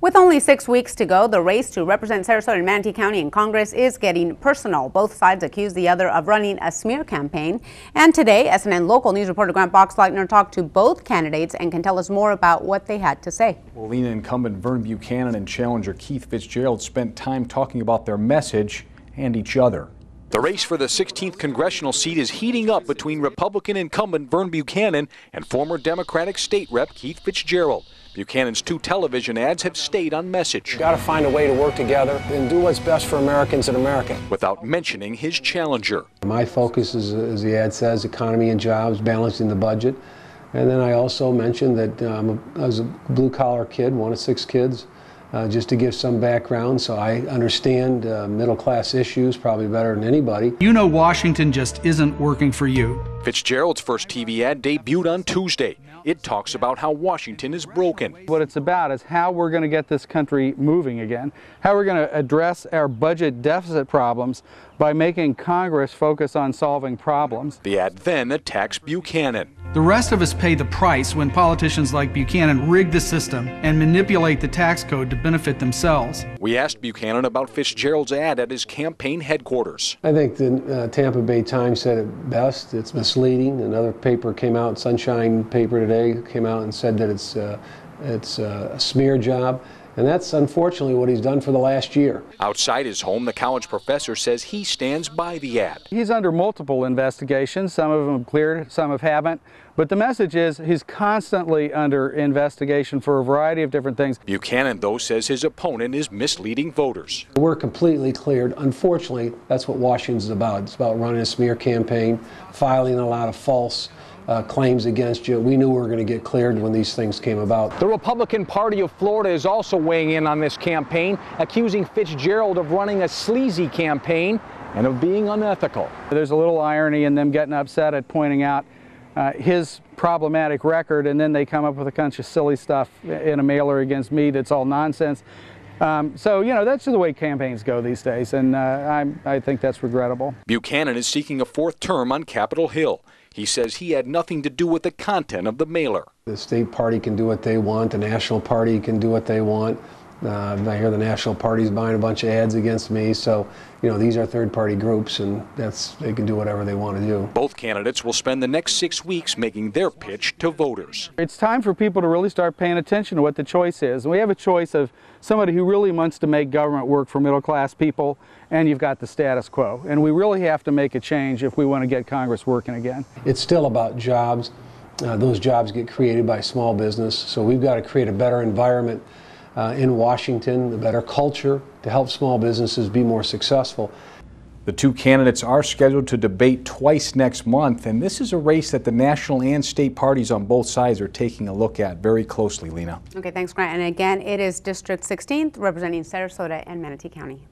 With only 6 weeks to go, the race to represent Sarasota and Manatee County in Congress is getting personal. Both sides accuse the other of running a smear campaign. And today, SNN local news reporter Grant Boxleitner talked to both candidates and can tell us more about what they had to say. Well, Lena, incumbent Vern Buchanan and challenger Keith Fitzgerald spent time talking about their message and each other. The race for the 16th Congressional seat is heating up between Republican incumbent Vern Buchanan and former Democratic state rep Keith Fitzgerald. Buchanan's 2 television ads have stayed on message. We've got to find a way to work together and do what's best for Americans and America. Without mentioning his challenger. My focus is, as the ad says, economy and jobs, balancing the budget. And then I also mentioned that I was a blue-collar kid, one of 6 kids, just to give some background, so I understand middle-class issues probably better than anybody. You know Washington just isn't working for you. Fitzgerald's first TV ad debuted on Tuesday. It talks about how Washington is broken. What it's about is how we're going to get this country moving again, how we're going to address our budget deficit problems by making Congress focus on solving problems. The ad then attacks Buchanan. The rest of us pay the price when politicians like Buchanan rig the system and manipulate the tax code to benefit themselves. We asked Buchanan about Fitzgerald's ad at his campaign headquarters. I think the Tampa Bay Times said it best. It's misleading. Another paper came out, Sunshine paper today, came out and said that it's a smear job. And that's unfortunately what he's done for the last year. Outside his home, the college professor says he stands by the ad. He's under multiple investigations. Some of them have cleared, some haven't. But the message is he's constantly under investigation for a variety of different things. Buchanan, though, says his opponent is misleading voters. We're completely cleared. Unfortunately, that's what Washington's about. It's about running a smear campaign, filing a lot of false claims against you. We knew we were going to get cleared when these things came about. The Republican Party of Florida is also weighing in on this campaign, accusing Fitzgerald of running a sleazy campaign and of being unethical. There's a little irony in them getting upset at pointing out his problematic record, and then they come up with a bunch of silly stuff in a mailer against me that's all nonsense. So, you know, that's the way campaigns go these days, and I think that's regrettable. Buchanan is seeking a 4th term on Capitol Hill. He says he had nothing to do with the content of the mailer. The state party can do what they want. The national party can do what they want. I hear the national party's buying a bunch of ads against me. So, you know, these are third-party groups, and they can do whatever they want to do. Both candidates will spend the next 6 weeks making their pitch to voters. It's time for people to really start paying attention to what the choice is. And we have a choice of somebody who really wants to make government work for middle-class people, and you've got the status quo. And we really have to make a change if we want to get Congress working again. It's still about jobs. Those jobs get created by small business, so we've got to create a better environment in Washington, a better culture to help small businesses be more successful. The 2 candidates are scheduled to debate twice next month, and this is a race that the national and state parties on both sides are taking a look at very closely, Lena. Okay, thanks, Grant. And again, it is District 16th representing Sarasota and Manatee County.